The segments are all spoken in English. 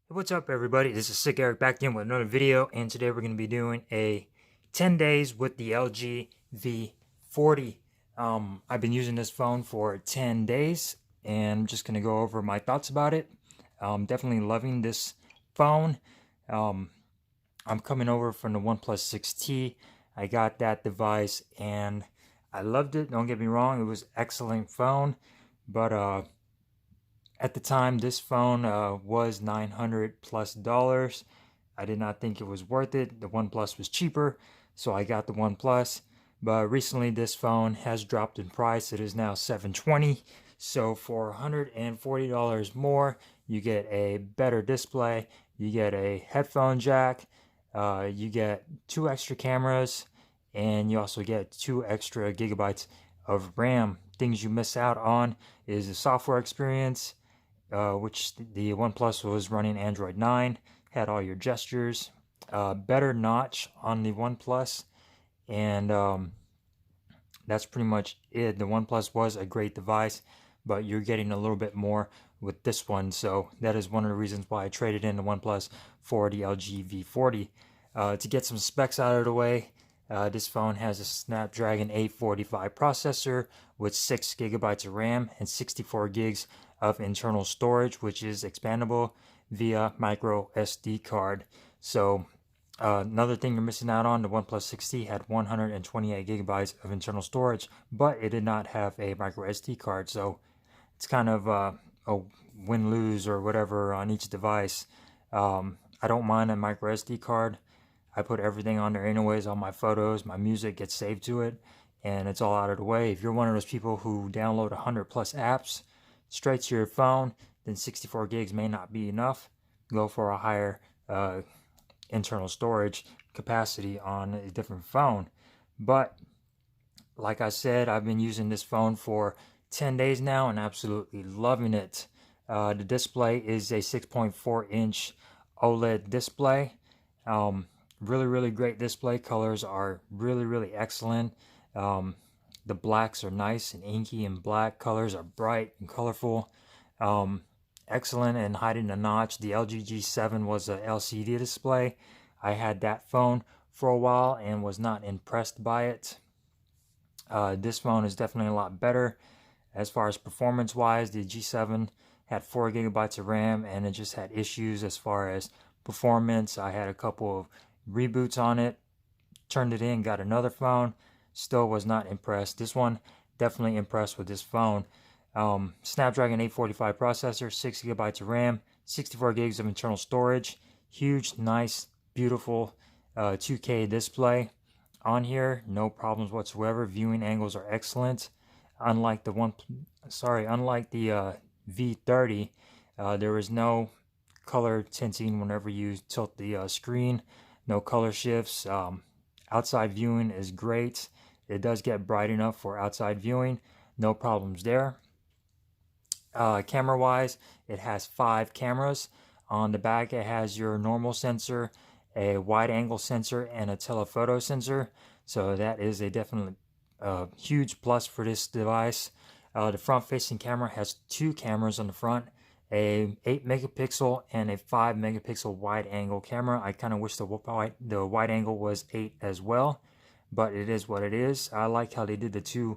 What's up, everybody? This is Sick Eric back in with another video, and today we're going to be doing a 10 days with the LG V40. I've been using this phone for 10 days, and I'm just going to go over my thoughts about it. Definitely loving this phone. I'm coming over from the OnePlus 6T. I got that device, and I loved it. Don't get me wrong, it was an excellent phone, but at the time, this phone was $900+. I did not think it was worth it. The OnePlus was cheaper, so I got the OnePlus. But recently, this phone has dropped in price. It is now $720. So for $140 more, you get a better display. You get a headphone jack. You get 2 extra cameras, and you also get 2 extra gigabytes of RAM. Things you miss out on is the software experience. Which the OnePlus was running Android 9, had all your gestures, better notch on the OnePlus, and that's pretty much it. The OnePlus was a great device, but you're getting a little bit more with this one, so that is one of the reasons why I traded in the OnePlus for the LG V40. To get some specs out of the way, this phone has a Snapdragon 845 processor with 6 gigabytes of RAM and 64 gigs of internal storage, which is expandable via micro SD card. So another thing you're missing out on, the OnePlus 6T had 128 gigabytes of internal storage, but it did not have a micro SD card. So it's kind of a win-lose or whatever on each device. I don't mind a micro SD card. I put everything on there anyways, all my photos, my music gets saved to it, and it's all out of the way. If you're one of those people who download 100 plus apps straight to your phone, then 64 gigs may not be enough. Go for a higher internal storage capacity on a different phone. But like I said, I've been using this phone for 10 days now and absolutely loving it. The display is a 6.4 inch OLED display. Really great display. Colors are really excellent. The blacks are nice and inky and black. Colors are bright and colorful. Excellent and hiding a notch. The LG G7 was a LCD display. I had that phone for a while and was not impressed by it. This phone is definitely a lot better. As far as performance wise, the G7 had 4 gigabytes of RAM and it just had issues as far as performance. I had a couple of reboots on it, turned it in, got another phone, still was not impressed. This one, definitely impressed with this phone. Snapdragon 845 processor, 6 gigabytes of RAM, 64 gigs of internal storage, huge, nice, beautiful 2K display on here. No problems whatsoever. Viewing angles are excellent. Unlike the V30, there is no color tinting whenever you tilt the screen. No color shifts. Outside viewing is great. It does get bright enough for outside viewing. No problems there. Camera wise, it has 5 cameras. On the back, it has your normal sensor, a wide angle sensor, and a telephoto sensor. So that is a definitely huge plus for this device. The front facing camera has 2 cameras on the front, a 8 megapixel and a 5 megapixel wide angle camera. I kind of wish the wide angle was 8 as well, but it is what it is. I like how they did the 2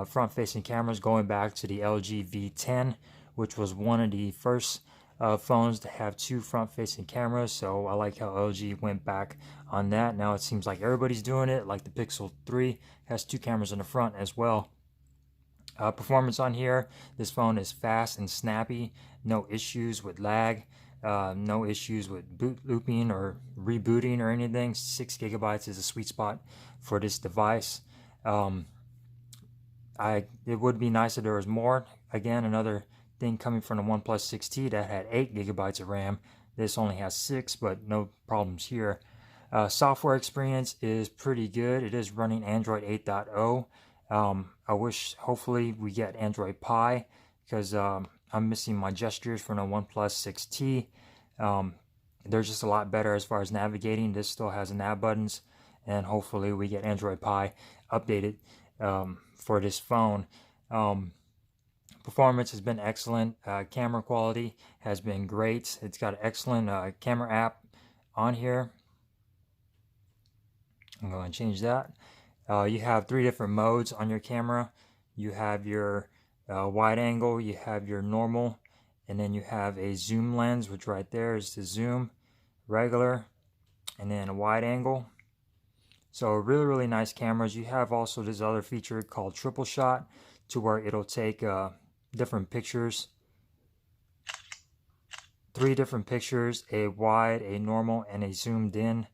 front facing cameras, going back to the LG V10, which was one of the first phones to have 2 front facing cameras. So I like how LG went back on that. Now it seems like everybody's doing it, like the Pixel 3 has 2 cameras in the front as well. Performance on here, this phone is fast and snappy. No issues with lag, no issues with boot looping or rebooting or anything. 6 gigabytes is a sweet spot for this device. It would be nice if there was more. Again, another thing coming from the OnePlus 6T that had 8 gigabytes of RAM. This only has 6, but no problems here. Software experience is pretty good. It is running Android 8.0. I wish, hopefully, we get Android Pie, because I'm missing my gestures from the OnePlus 6T. They're just a lot better as far as navigating. This still has nav buttons, and hopefully we get Android Pie updated. for this phone. Performance has been excellent. Camera quality has been great. It's got an excellent camera app on here. I'm going to change that. You have 3 different modes on your camera. You have your wide angle, you have your normal, and then you have a zoom lens, which right there is the zoom, regular, and then a wide angle. So really nice cameras. You have also this other feature called triple shot, to where it'll take different pictures, 3 different pictures, a wide, a normal, and a zoomed in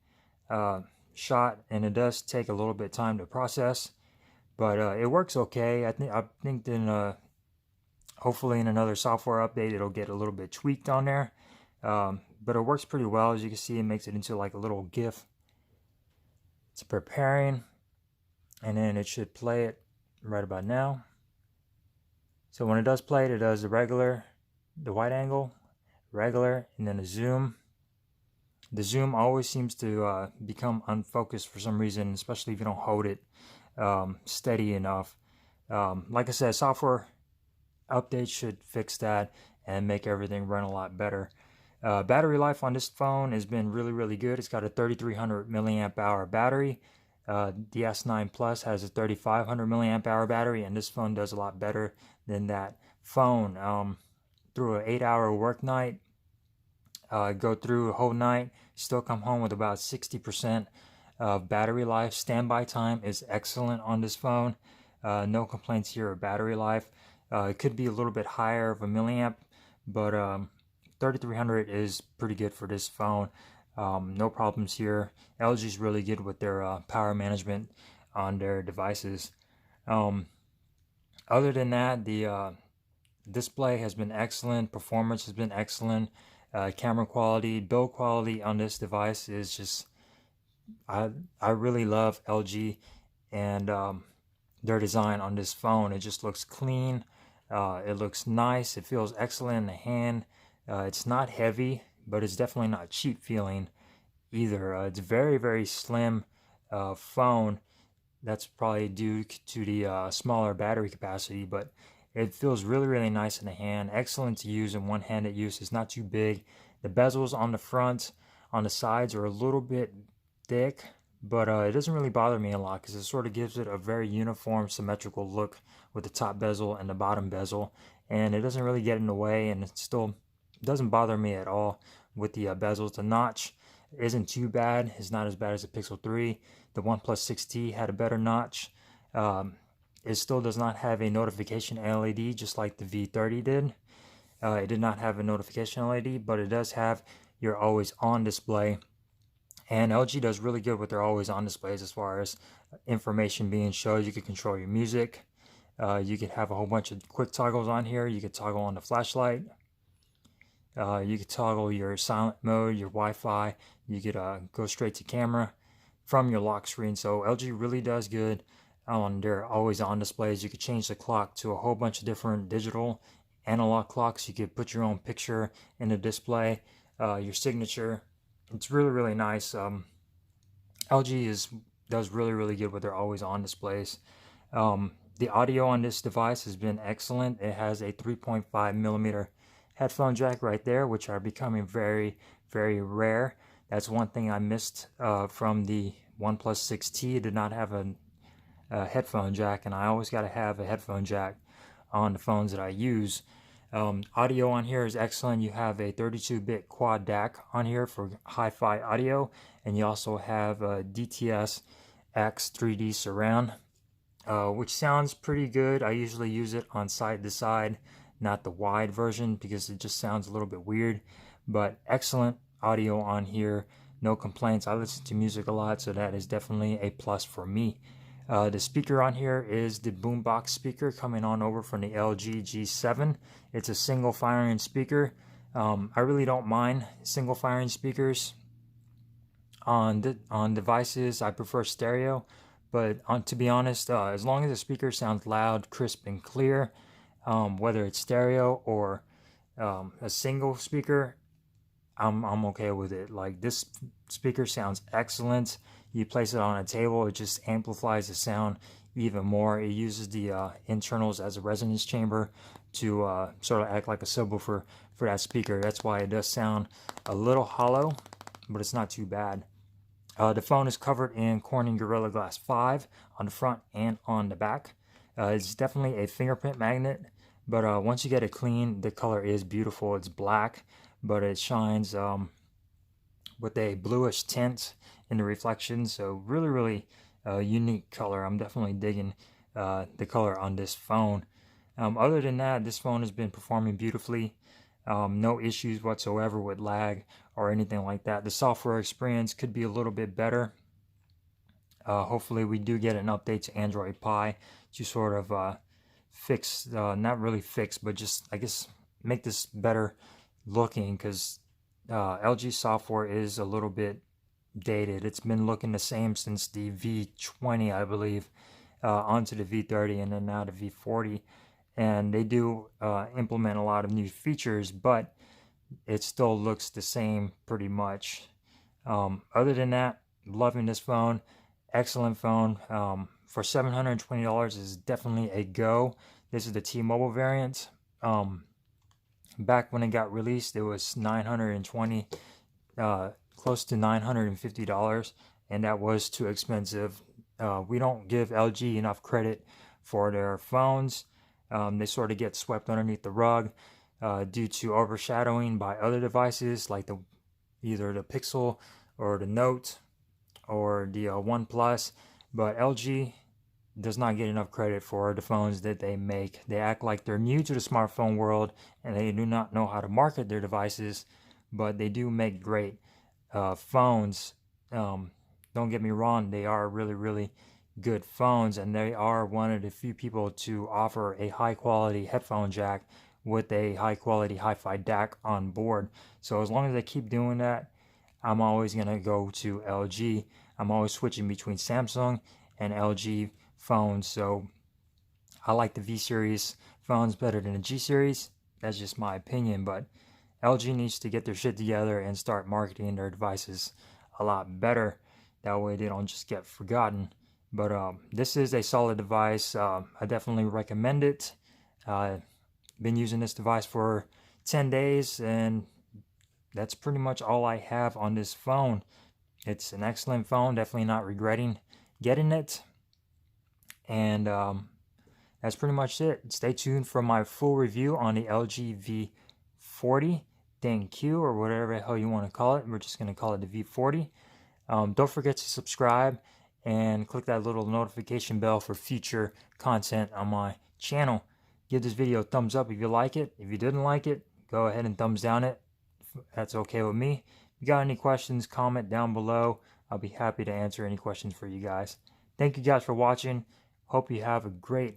shot, and it does take a little bit of time to process, but it works okay. I think then hopefully in another software update it'll get a little bit tweaked on there, but it works pretty well. As you can see, it makes it into like a little GIF. It's preparing, and then it should play it right about now. So when it does play it, it does the regular, the wide angle, regular, and then a zoom. The zoom always seems to become unfocused for some reason, especially if you don't hold it steady enough. Like I said, software updates should fix that and make everything run a lot better. Battery life on this phone has been really good. It's got a 3300 milliamp hour battery. The S9 Plus has a 3500 milliamp hour battery, and this phone does a lot better than that phone. Through an 8-hour work night, go through a whole night, still come home with about 60% of battery life. Standby time is excellent on this phone. No complaints here of battery life. It could be a little bit higher of a milliamp, but 3300 is pretty good for this phone. No problems here. LG is really good with their power management on their devices. Other than that, the display has been excellent. Performance has been excellent. Camera quality, build quality on this device is just, I really love LG and their design on this phone. It just looks clean. It looks nice. It feels excellent in the hand. It's not heavy, but it's definitely not cheap feeling either. It's very slim phone. That's probably due to the smaller battery capacity, but it feels really nice in the hand. Excellent to use in one-handed use. It's not too big. The bezels on the front, on the sides, are a little bit thick, but it doesn't really bother me a lot because it sort of gives it a very uniform, symmetrical look with the top bezel and the bottom bezel, and it doesn't really get in the way, and it still doesn't bother me at all with the bezels. The notch isn't too bad. It's not as bad as the Pixel 3. The OnePlus 6T had a better notch. It still does not have a notification LED, just like the V30 did. It did not have a notification LED, but it does have your always on display. And LG does really good with their always on displays as far as information being showed. You can control your music. You could have a whole bunch of quick toggles on here. You could toggle on the flashlight. You could toggle your silent mode, your Wi-Fi. You could go straight to camera from your lock screen. So LG really does good on their always on displays. You could change the clock to a whole bunch of different digital analog clocks. You could put your own picture in the display, your signature. It's really nice. LG does really good with their always on displays. The audio on this device has been excellent. It has a 3.5 millimeter headphone jack right there, which are becoming very rare. That's one thing I missed from the OnePlus 6T. It did not have a headphone jack, and I always got to have a headphone jack on the phones that I use. Audio on here is excellent. You have a 32-bit quad DAC on here for hi-fi audio, and you also have a DTS X 3D surround, which sounds pretty good. I usually use it on side to side, not the wide version, because it just sounds a little bit weird. But excellent audio on here, no complaints. I listen to music a lot, so that is definitely a plus for me. The speaker on here is the boombox speaker coming on over from the LG G7. It's a single firing speaker. I really don't mind single firing speakers on devices. I prefer stereo, but to be honest, as long as the speaker sounds loud, crisp, and clear, whether it's stereo or a single speaker, I'm okay with it. Like, this speaker sounds excellent. You place it on a table, it just amplifies the sound even more. It uses the internals as a resonance chamber to sort of act like a subwoofer for that speaker. That's why it does sound a little hollow, but it's not too bad. The phone is covered in Corning Gorilla Glass 5 on the front and on the back. It's definitely a fingerprint magnet, but once you get it clean, the color is beautiful. It's black, but it shines with a bluish tint in the reflection, so really unique color. I'm definitely digging the color on this phone. Other than that, this phone has been performing beautifully. No issues whatsoever with lag or anything like that. The software experience could be a little bit better. Hopefully we do get an update to Android Pie to sort of fix, not really fix, but just, I guess, make this better looking, because LG software is a little bit dated. It's been looking the same since the V20, I believe, onto the V30 and then now the V40. And they do implement a lot of new features, but it still looks the same pretty much. Other than that, loving this phone. Excellent phone. For $720 is definitely a go. This is the T-Mobile variant. Back when it got released, it was $920, close to $950, and that was too expensive. We don't give LG enough credit for their phones. They sort of get swept underneath the rug due to overshadowing by other devices like either the Pixel or the Note or the OnePlus. But LG does not get enough credit for the phones that they make. They act like they're new to the smartphone world and they do not know how to market their devices, but they do make great phones. Don't get me wrong, they are really good phones, and they are one of the few people to offer a high quality headphone jack with a high quality hi-fi DAC on board. So as long as they keep doing that, I'm always gonna go to LG. I'm always switching between Samsung and LG phones, so I like the V series phones better than the G series. That's just my opinion, but LG needs to get their shit together and start marketing their devices a lot better. That way they don't just get forgotten. But this is a solid device. I definitely recommend it. Been using this device for 10 days, and that's pretty much all I have on this phone. It's an excellent phone. Definitely not regretting getting it. And that's pretty much it. Stay tuned for my full review on the LG V40 Q, or whatever the hell you want to call it. We're just going to call it the V40. Don't forget to subscribe and click that little notification bell for future content on my channel. Give this video a thumbs up if you like it. If you didn't like it, go ahead and thumbs down it. That's okay with me. If you got any questions, comment down below. I'll be happy to answer any questions for you guys. Thank you guys for watching. Hope you have a great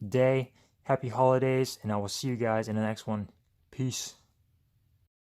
day. Happy holidays, and I will see you guys in the next one. Peace.